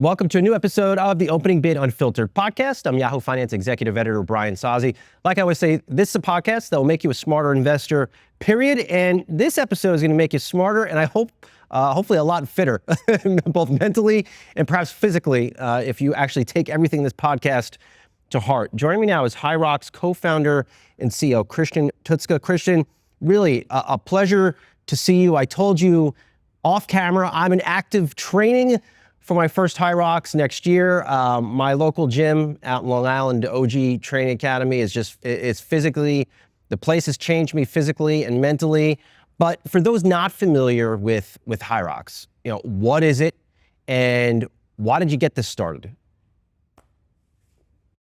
Welcome to a new episode of the Opening Bid Unfiltered podcast. I'm Yahoo Finance Executive Editor Brian Sozzi. Like I always say, this is a podcast that will make you a smarter investor, period. And this episode is going to make you smarter, and I hope, hopefully a lot fitter, both mentally and perhaps physically, if you actually take everything in this podcast to heart. Joining me now is HYROX co-founder and CEO Christian Toetzke. Christian, really a pleasure to see you. I told you off camera, I'm in active training for my first HYROX next year. My local gym out in Long Island, OG Training Academy, it's physically, the place has changed me physically and mentally. But for those not familiar with HYROX, what is it and why did you get this started?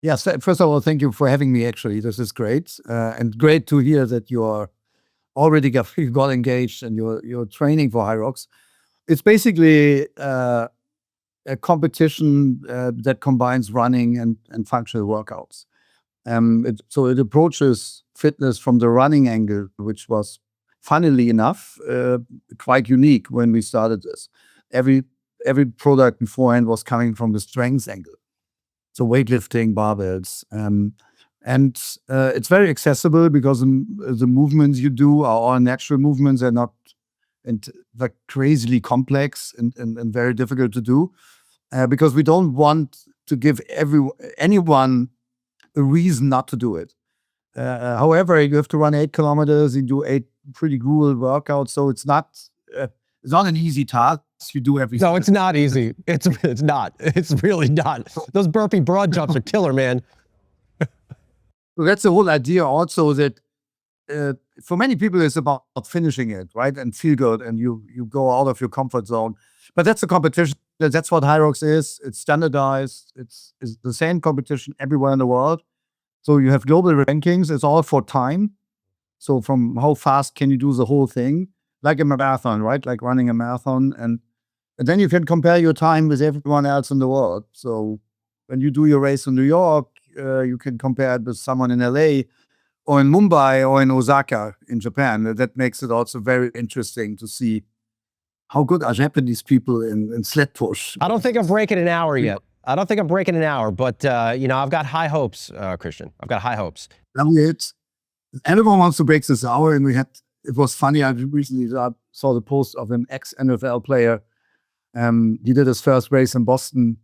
Yes, first of all, thank you for having me, actually. This is great. And great to hear that you are already got engaged and you're training for HYROX. It's basically a competition that combines running and functional workouts. So it approaches fitness from the running angle, which was, funnily enough, quite unique when we started this. Every product beforehand was coming from the strength angle. So weightlifting, barbells. And it's very accessible because the movements you do are all natural movements. They're not like crazily complex and very difficult to do. Because we don't want to give anyone a reason not to do it. However, you have to run 8 kilometers, you do 8 pretty grueling workouts, so it's not an easy task. You do everything. No, it's not easy. It's not. It's really not. Those burpee broad jumps are killer, man. So that's the whole idea also, that for many people it's about finishing it, right? And feel good, and you go out of your comfort zone. But that's a competition. That's what HYROX is. It's standardized. It's the same competition everywhere in the world. So you have global rankings. It's all for time. So from how fast can you do the whole thing, like a marathon, right? Like running a marathon, and then you can compare your time with everyone else in the world. So when you do your race in New York, you can compare it with someone in LA or in Mumbai or in Osaka in Japan. That makes it also very interesting to see how good are Japanese people in sled push. I don't think I'm breaking an hour yet. But I've got high hopes, Christian. I've got high hopes. Everyone wants to break this hour, and it was funny. I recently saw the post of an ex-NFL player. He did his first race in Boston,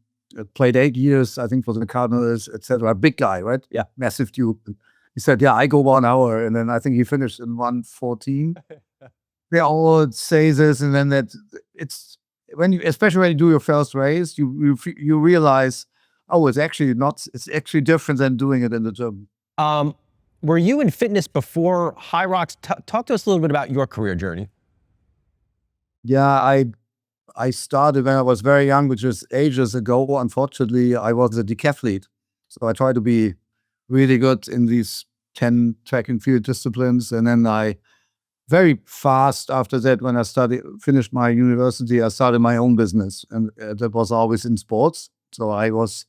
played 8 years, I think, for the Cardinals, etc. Big guy, right? Yeah. Massive dude. He said, yeah, I go 1 hour. And then I think he finished in 1:14. They all say this, and then it's especially when you do your first race, you realize, oh, it's actually different than doing it in the gym. Were you in fitness before HYROX? Talk to us a little bit about your career journey. Yeah, I started when I was very young, which was ages ago. Unfortunately, I was a decathlete, so I tried to be really good in these 10 track and field disciplines, and then I very fast after that, when I finished my university, I started my own business, and that was always in sports. So I was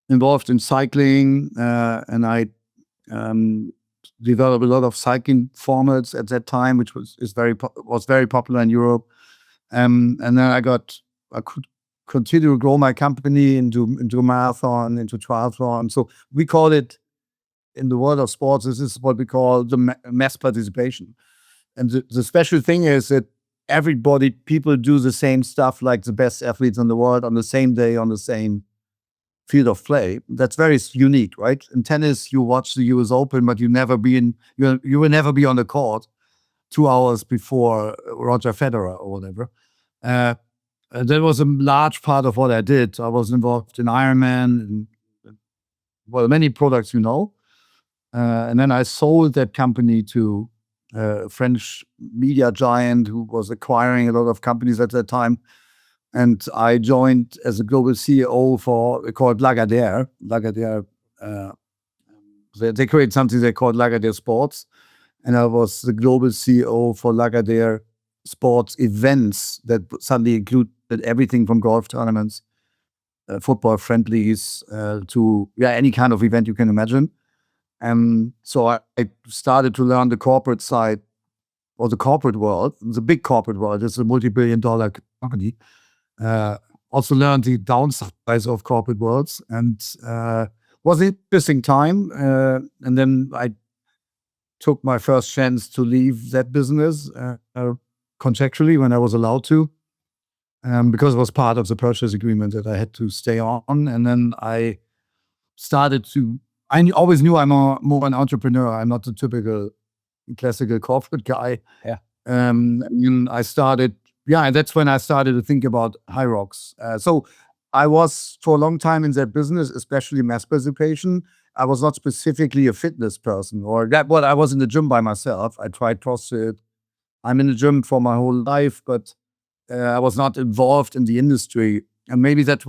involved in cycling, and I developed a lot of cycling formats at that time, which was very popular in Europe. And then I could continue to grow my company into marathon, into triathlon. So we call it, in the world of sports, this is what we call the mass participation. And the special thing is that people do the same stuff, like the best athletes in the world, on the same day, on the same field of play. That's very unique, right? In tennis, you watch the US Open, but you will never be on the court 2 hours before Roger Federer or whatever. That was a large part of what I did. I was involved in Ironman, and many products, and then I sold that company to a French media giant who was acquiring a lot of companies at that time. And I joined as a global CEO called Lagardère. Lagardère, they created something they called Lagardère Sports. And I was the global CEO for Lagardère Sports events that suddenly included everything from golf tournaments, football friendlies, to any kind of event you can imagine. So I started to learn the corporate side, or the corporate world, the big corporate world. It's a multi-billion-dollar company. also learned the downsides of corporate worlds, and was an interesting time. And then I took my first chance to leave that business contractually when I was allowed to, because it was part of the purchase agreement that I had to stay on. And then I started to, always knew I'm more an entrepreneur. I'm not the typical classical corporate guy. Yeah. And I started, and that's when I started to think about HYROX. So I was for a long time in that business, especially mass participation. I was not specifically a fitness person, or that. Well, I was in the gym by myself. I tried CrossFit. I'm in the gym for my whole life, but I was not involved in the industry. And maybe that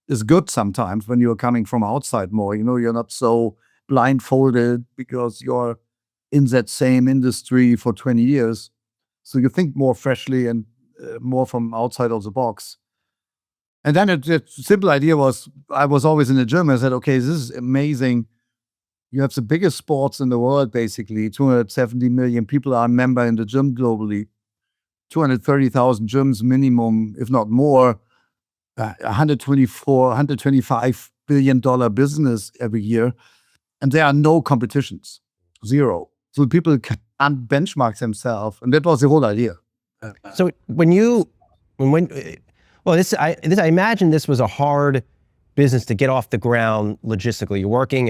is good sometimes when you're coming from outside more. You're not so blindfolded because you're in that same industry for 20 years. So you think more freshly and more from outside of the box. And then the simple idea was, I was always in the gym. I said, okay, this is amazing. You have the biggest sports in the world, basically. 270 million people are a member in the gym globally. 230,000 gyms minimum, if not more. $125 billion business every year. And there are no competitions. Zero. So people can't benchmark themselves. And that was the whole idea. So I imagine this was a hard business to get off the ground logistically. You're working,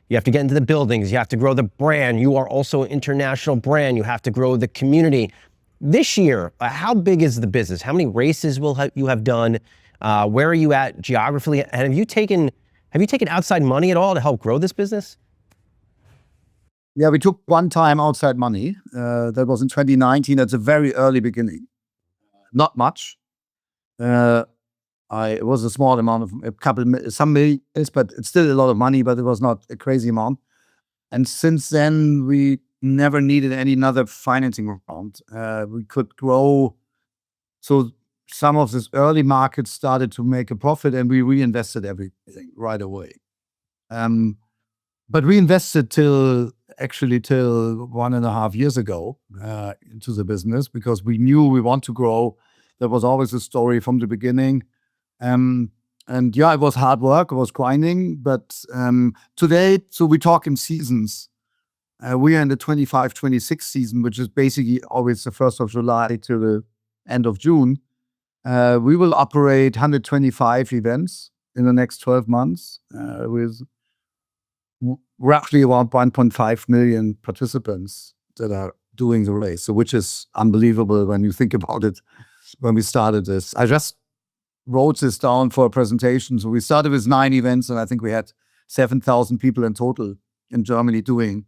you have to get into the buildings, you have to grow the brand. You are also an international brand. You have to grow the community. This year, how big is the business? How many races you have done? Where are you at geographically? And have you taken outside money at all to help grow this business? Yeah, we took one time outside money. That was in 2019. That's a very early beginning. Not much. It was a small amount of some millions, but it's still a lot of money, but it was not a crazy amount. And since then, we never needed another financing round. We could grow. So some of this early markets started to make a profit, and we reinvested everything right away. But we invested till 1.5 years ago into the business, because we knew we want to grow. That was always the story from the beginning. And it was hard work, it was grinding, but today, so we talk in seasons. We are in the 25-26 season, which is basically always the 1st of July to the end of June. We will operate 125 events in the next 12 months with roughly around 1.5 million participants that are doing the race, so which is unbelievable when you think about it. When we started this, I just wrote this down for a presentation. So we started with 9 events, and I think we had 7,000 people in total in Germany doing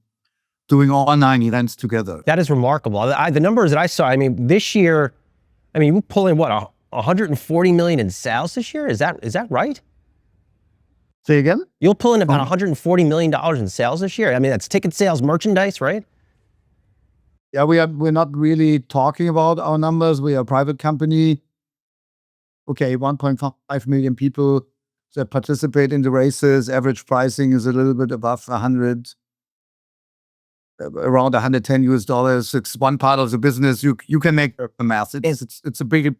all 9 events together. That is remarkable. The numbers that I saw, this year, you pull in what, 140 million in sales this year? Is that right? Say again? You'll pull in about $140 million in sales this year. That's ticket sales, merchandise, right? Yeah, we're not really talking about our numbers. We are a private company. Okay, 1.5 million people that participate in the races. Average pricing is a little bit above 100, around $110. It's one part of the business. You can make the math. It's a big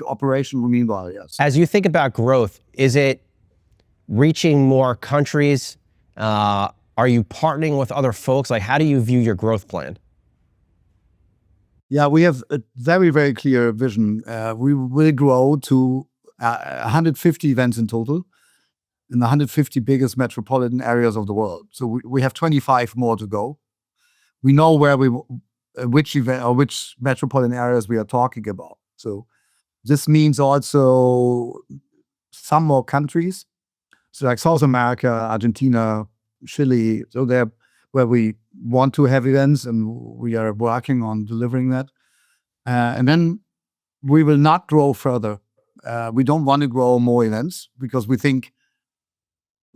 operation. Meanwhile, yes. As you think about growth, is it reaching more countries? Are you partnering with other folks? Like, how do you view your growth plan? Yeah, we have a very, very clear vision. We will grow to 150 events in total in the 150 biggest metropolitan areas of the world. So we have 25 more to go. We know which event or which metropolitan areas we are talking about. So this means also some more countries. So like South America, Argentina, Chile. So they're where we want to have events, and we are working on delivering that. And then we will not grow further. We don't want to grow more events, because we think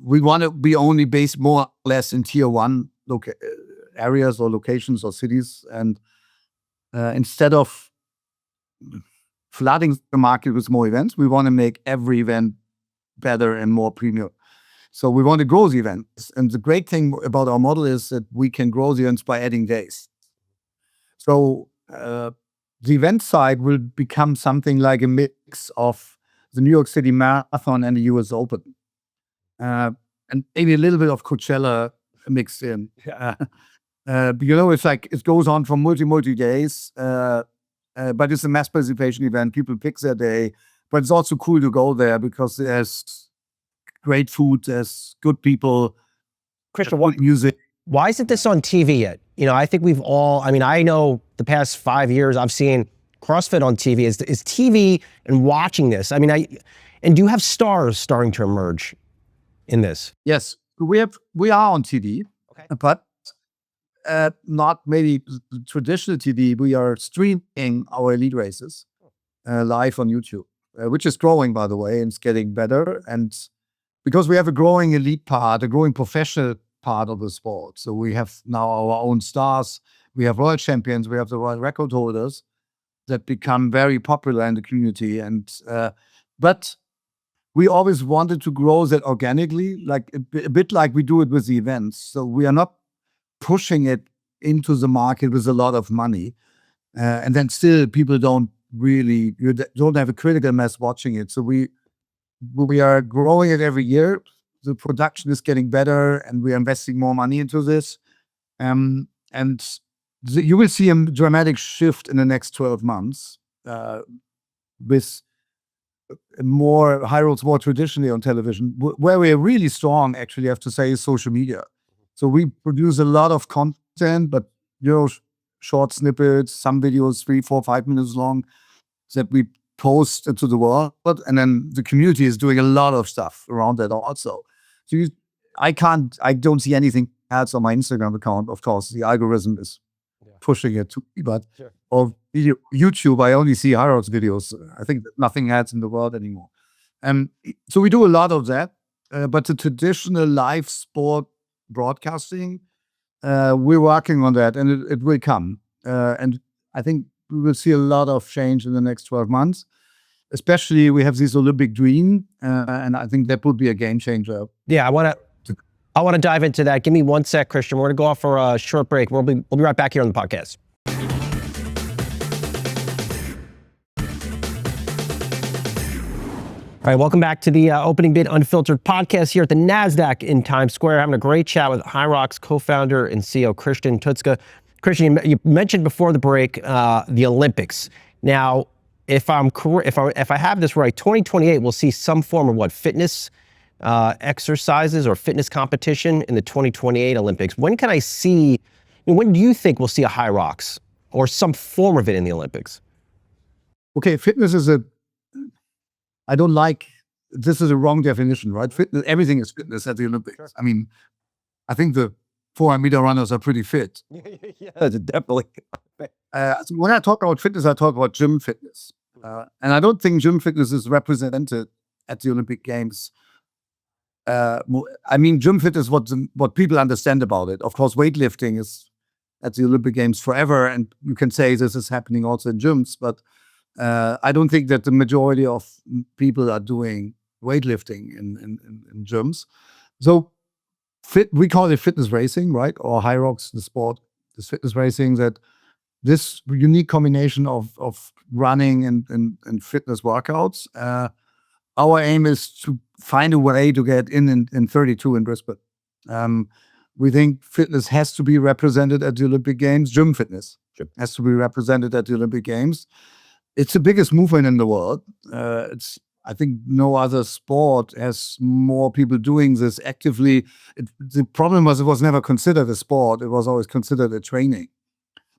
we want to be only based more or less in tier 1 areas or locations or cities. And instead of flooding the market with more events, we want to make every event better and more premium. So we want to grow the events. And the great thing about our model is that we can grow the events by adding days. So the event side will become something like a mix of the New York City Marathon and the US Open. And maybe a little bit of Coachella mixed in. It's like it goes on for multi days, but it's a mass participation event. People pick their day, but it's also cool to go there because there's great food, there's good people, Christian, music. why isn't this on TV yet? I think we've all, I know the past 5 years I've seen CrossFit on TV. Is TV and watching this? And do you have stars starting to emerge in this? Yes, we are on TV, okay, but not maybe traditional TV. We are streaming our elite races live on YouTube, which is growing, by the way, and it's getting better. And because we have a growing elite part, a growing professional part of the sport. So we have now our own stars. We have world champions. We have the world record holders that become very popular in the community. And but we always wanted to grow that organically, like a bit like we do it with the events. So we are not pushing it into the market with a lot of money. And then still people don't have a critical mass watching it. So we are growing it every year. The production is getting better and we are investing more money into this. You will see a dramatic shift in the next 12 months with more HYROX, more traditionally on television. Where we are really strong, actually, I have to say, is social media. So we produce a lot of content, but short snippets, some videos, 3, 4, 5 minutes long, that we post to the world, and then the community is doing a lot of stuff around that also. So I don't see anything else on my Instagram account. Of course, the algorithm is pushing it to me, but sure. Of YouTube, I only see HYROX videos. I think nothing else in the world anymore. So we do a lot of that, but the traditional live sport broadcasting, we're working on that, and it will come. And I think we will see a lot of change in the next 12 months. Especially, we have this Olympic dream, and I think that would be a game changer. Yeah, I want to dive into that. Give me 1 sec, Christian. We're going to go off for a short break. We'll be right back here on the podcast. All right, welcome back to the Opening Bid Unfiltered podcast here at the NASDAQ in Times Square. Having a great chat with HYROX co-founder and CEO Christian Toetzke. Christian, you mentioned before the break the Olympics. Now, if I have this right, 2028 we'll see some form of fitness exercises or fitness competition in the 2028 Olympics. When can I see? When do you think we'll see a HYROX or some form of it in the Olympics? Okay, fitness is I don't like. This is a wrong definition, right? Fitness, everything is fitness at the Olympics. Sure. I think the 400-meter runners are pretty fit. Yeah, definitely. So when I talk about fitness, I talk about gym fitness. And I don't think gym fitness is represented at the Olympic Games. Gym fitness, what people understand about it. Of course, weightlifting is at the Olympic Games forever, and you can say this is happening also in gyms, but I don't think that the majority of people are doing weightlifting in gyms. So we call it fitness racing, right? Or HYROX, the sport, is fitness racing, that this unique combination of running and fitness workouts. Our aim is to find a way to get in 32 in Brisbane. We think fitness has to be represented at the Olympic Games. Gym fitness has to be represented at the Olympic Games. It's the biggest movement in the world. I think no other sport has more people doing this actively. The problem was it was never considered a sport. It was always considered a training,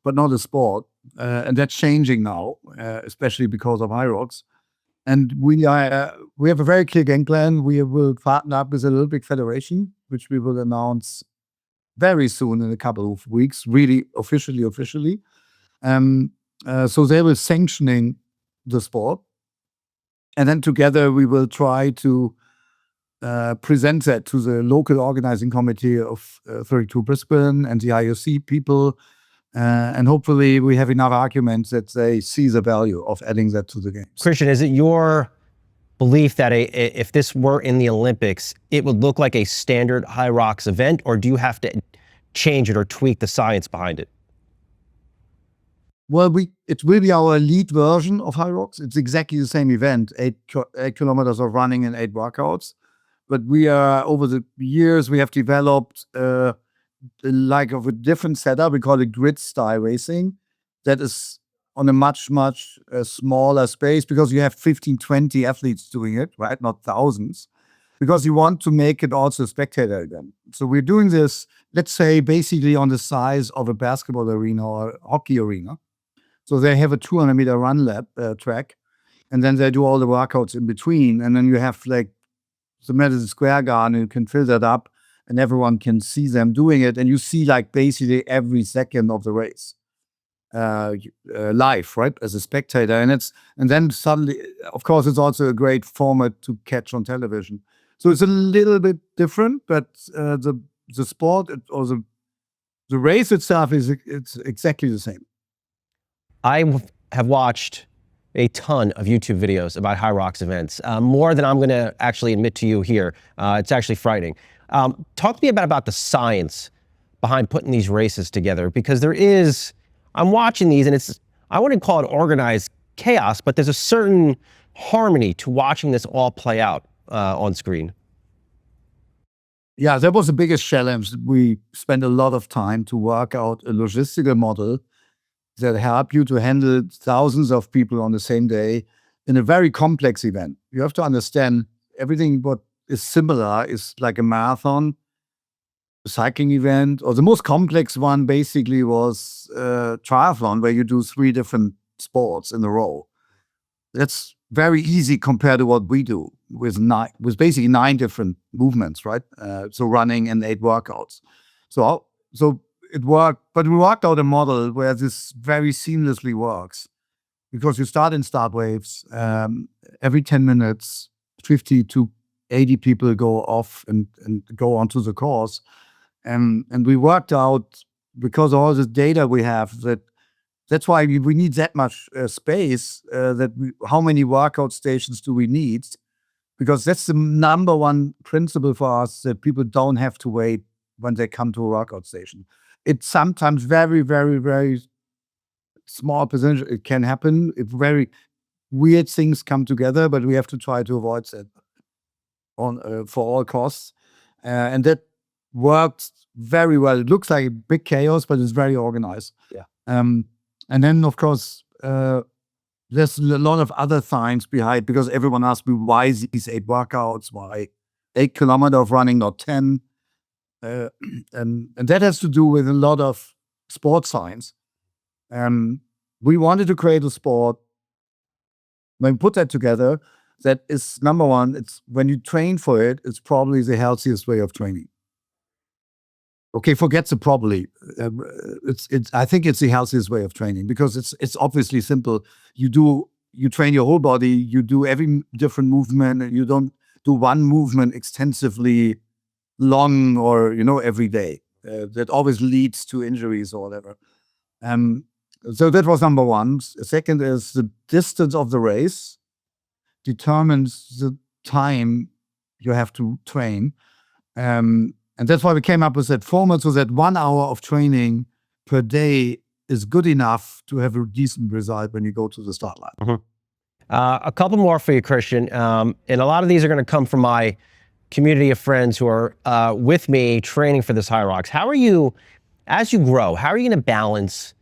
but not a sport. And that's changing now, especially because of HYROX. And we have a very clear game plan. We will partner up with the Olympic Federation, which we will announce very soon in a couple of weeks, really officially. So they will sanctioning the sport. And then together we will try to present that to the local organizing committee of 32 Brisbane and the IOC people. And hopefully we have enough arguments that they see the value of adding that to the games. Christian, is it your belief that if this were in the Olympics, it would look like a standard HYROX event, or do you have to change it or tweak the science behind it? Well, it will be our elite version of HYROX. It's exactly the same event, 8 kilometers of running and 8 workouts. But we are, over the years, we have developed like of a different setup. We call it grid style racing. That is on a much, much smaller space, because you have 15, 20 athletes doing it, right? Not thousands, because you want to make it also a spectator event. So we're doing this, let's say, basically on the size of a basketball arena or a hockey arena. So they have a 200-meter run lap track, and then they do all the workouts in between. And then you have like the Madison Square Garden, you can fill that up and everyone can see them doing it. And you see like basically every second of the race live, right, as a spectator. And then suddenly, of course, it's also a great format to catch on television. So it's a little bit different, but the sport or the race itself it's exactly the same. I have watched a ton of YouTube videos about HYROX events, more than I'm going to actually admit to you here. It's actually frightening. Talk to me about the science behind putting these races together, because I'm watching these and I wouldn't call it organized chaos, but there's a certain harmony to watching this all play out on screen. Yeah, that was the biggest challenge. We spent a lot of time to work out a logistical model that help you to handle thousands of people on the same day in a very complex event. You have to understand everything what is similar is like a marathon, a cycling event, or the most complex one basically was triathlon, where you do 3 different sports in a row. That's very easy compared to what we do with basically 9 different movements, right? So running and 8 workouts. So it worked, but we worked out a model where this very seamlessly works, because you start in start waves. Every 10 minutes, 50 to 80 people go off and go onto the course. And we worked out, because of all the data we have, that's why we need that much space, how many workout stations do we need? Because that's the number one principle for us, that people don't have to wait when they come to a workout station. It's sometimes very, very, very small percentage. It can happen if very weird things come together, but we have to try to avoid that for all costs. And that worked very well. It looks like a big chaos, but it's very organized. Yeah. And then, of course, there's a lot of other science behind, because everyone asks me, why these 8 workouts? Why 8 kilometers of running, not 10? And that has to do with a lot of sports science. We wanted to create a sport. When we put that together, that is, number one, it's when you train for it, it's probably the healthiest way of training. Okay, forget the probably. I think it's the healthiest way of training, because it's obviously simple. You train your whole body. You do every different movement, and you don't do one movement extensively long or every day. That always leads to injuries or whatever. So that was number one. Second is the distance of the race determines the time you have to train. And that's why we came up with that format, so that 1 hour of training per day is good enough to have a decent result when you go to the start line. Mm-hmm. A couple more for you, Christian. And a lot of these are going to come from my community of friends who are with me training for this HYROX. How are you, as you grow, how are you going to balance,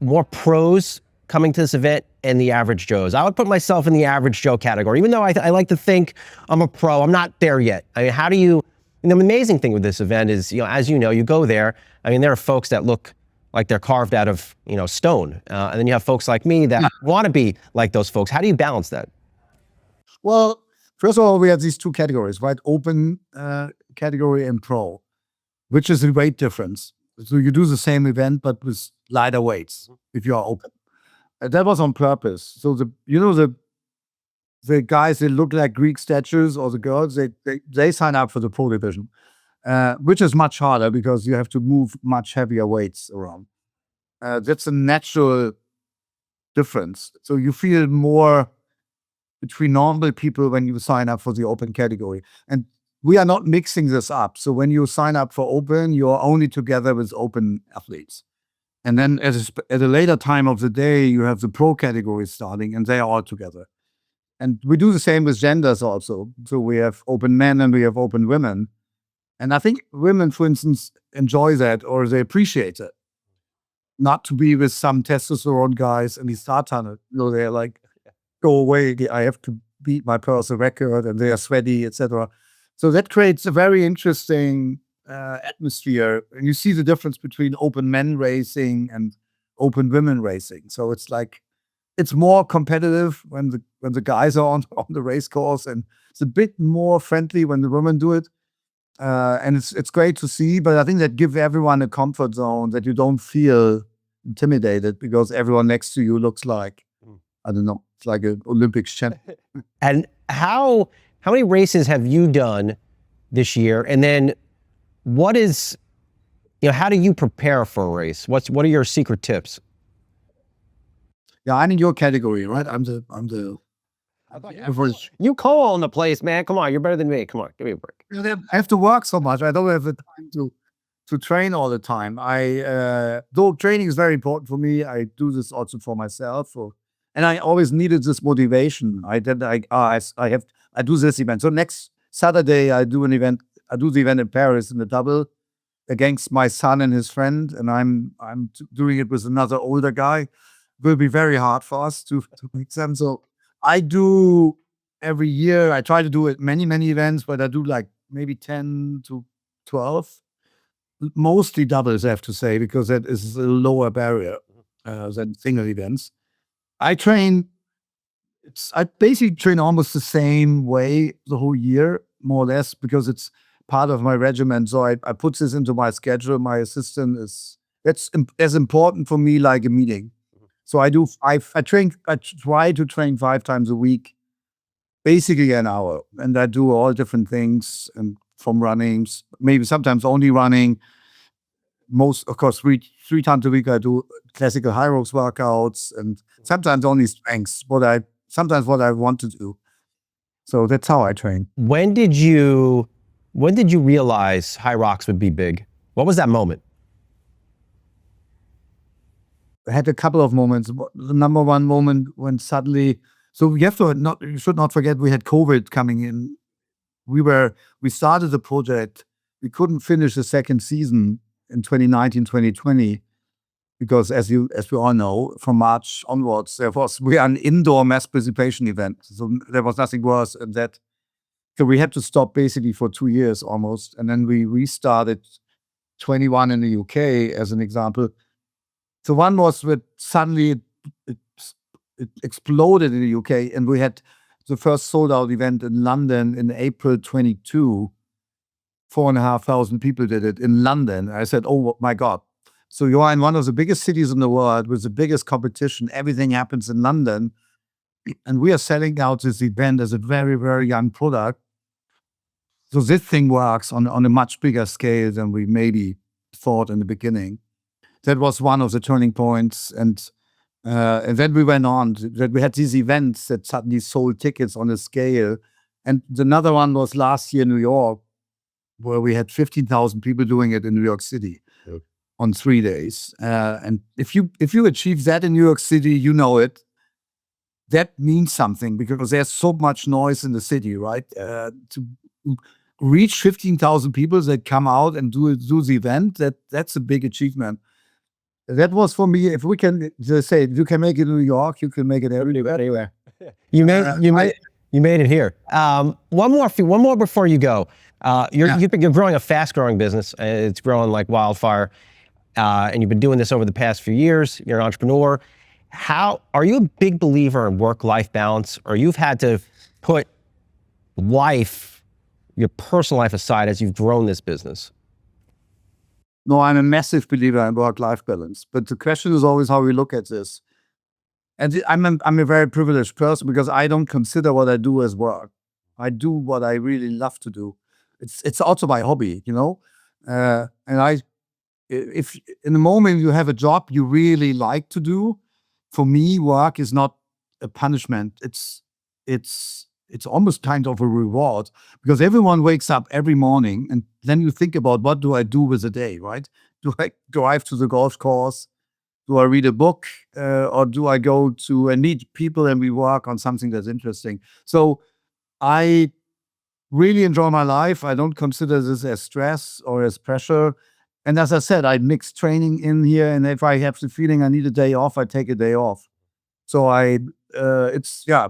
more pros coming to this event and the average Joes? I would put myself in the average Joe category, even though I like to think I'm a pro. I'm not there yet. I mean, how do you, and the amazing thing with this event is, as you go there, I mean, there are folks that look like they're carved out of, stone. And then you have folks like me that want to be like those folks. How do you balance that? Well, first of all, we have these 2 categories, right? Open category and pro, which is a weight difference. So you do the same event, but with lighter weights if you are open. That was on purpose. So the guys that look like Greek statues, or the girls, they sign up for the pro division, which is much harder, because you have to move much heavier weights around. That's a natural difference. So you feel more between normal people when you sign up for the open category. And we are not mixing this up. So when you sign up for open, you're only together with open athletes. And then at a later time of the day, you have the pro category starting, and they are all together. And we do the same with genders also. So we have open men and we have open women. And I think women, for instance, enjoy that, or they appreciate it. Not to be with some testosterone guys and the Satan, they're like, go away, I have to beat my personal record, and they are sweaty, etc. So that creates a very interesting atmosphere. And you see the difference between open men racing and open women racing. So it's like, it's more competitive when the guys are on the race course, and it's a bit more friendly when the women do it. And it's great to see, but I think that gives everyone a comfort zone, that you don't feel intimidated because everyone next to you looks like, I don't know, it's like an Olympics champion. And how many races have you done this year? And then what is, how do you prepare for a race? What are your secret tips? Yeah, I'm in your category, right? I'm the average. You co-own the place, man. Come on, you're better than me. Come on, give me a break. I have to work so much. I don't have the time to train all the time. Though training is very important for me, I do this also for myself. And I always needed this motivation. I do this event. So next Saturday I do an event. I do the event in Paris in the double against my son and his friend, and I'm doing it with another older guy. It will be very hard for us to make them. So I do every year. I try to do it many events, but I do like maybe 10 to 12. Mostly doubles, I have to say, because that is a lower barrier than single events. I basically train almost the same way the whole year, more or less, because it's part of my regimen. So I put this into my schedule. My assistant it's as important for me like a meeting. So I try to train 5 times a week, basically an hour. And I do all different things, and from running, maybe sometimes only running. Of course, 3 times a week I do classical HYROX workouts, and sometimes only strengths, sometimes what I want to do. So that's how I train. When did you realize HYROX would be big? What was that moment? I had a couple of moments. The number one moment when suddenly, so you should not forget we had COVID coming in. We started the project. We couldn't finish the second season in 2019, 2020, because as we all know, from March onwards, we are an indoor mass participation event. So there was nothing worse than that. So we had to stop basically for 2 years almost. And then we restarted 21 in the UK as an example. So one was that suddenly it exploded in the UK, and we had the first sold out event in London in April 22. 4,500 people did it in London. I said, oh my God. So you are in one of the biggest cities in the world with the biggest competition. Everything happens in London. And we are selling out this event as a very, very young product. So this thing works on a much bigger scale than we maybe thought in the beginning. That was one of the turning points. And then we went on, that we had these events that suddenly sold tickets on a scale. And another one was last year in New York, where we had 15,000 people doing it in New York City on 3 days. And if you achieve that in New York City, you know it. That means something, because there's so much noise in the city, right? To reach 15,000 people that come out and do the event, that's a big achievement. That was for me. If we can just say, if you can make it in New York, you can make it everywhere. You made it here. One more before you go. You're growing a fast-growing business. It's growing like wildfire, and you've been doing this over the past few years. You're an entrepreneur. Are you a big believer in work-life balance, or you've had to put your personal life aside as you've grown this business? No, I'm a massive believer in work-life balance. But the question is always how we look at this. And I'm a very privileged person, because I don't consider what I do as work. I do what I really love to do. It's also my hobby, and if in the moment you have a job you really like to do, for me, work is not a punishment. It's almost kind of a reward, because everyone wakes up every morning and then you think about, what do I do with the day, right? Do I drive to the golf course? Do I read a book or do I go to and meet people and we work on something that's interesting? So I really enjoy my life. I don't consider this as stress or as pressure. And as I said, I mix training in here. And if I have the feeling I need a day off, I take a day off. So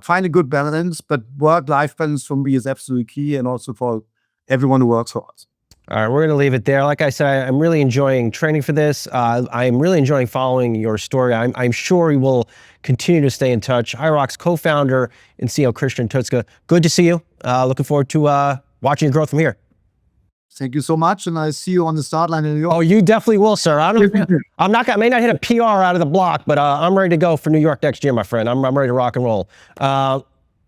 find a good balance, but work-life balance for me is absolutely key, and also for everyone who works for us. All right, we're going to leave it there. Like I said, I'm really enjoying training for this. I'm really enjoying following your story. I'm sure we will continue to stay in touch. HYROX co-founder and CEO Christian Toetzke, good to see you. Looking forward to watching your growth from here. Thank you so much, and I see you on the start line in New York. Oh, you definitely will, sir. I may not hit a PR out of the block, but I'm ready to go for New York next year, my friend. I'm ready to rock and roll.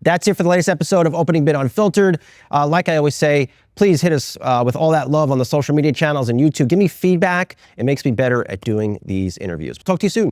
That's it for the latest episode of Opening Bid Unfiltered. Like I always say, please hit us with all that love on the social media channels and YouTube. Give me feedback. It makes me better at doing these interviews. Talk to you soon.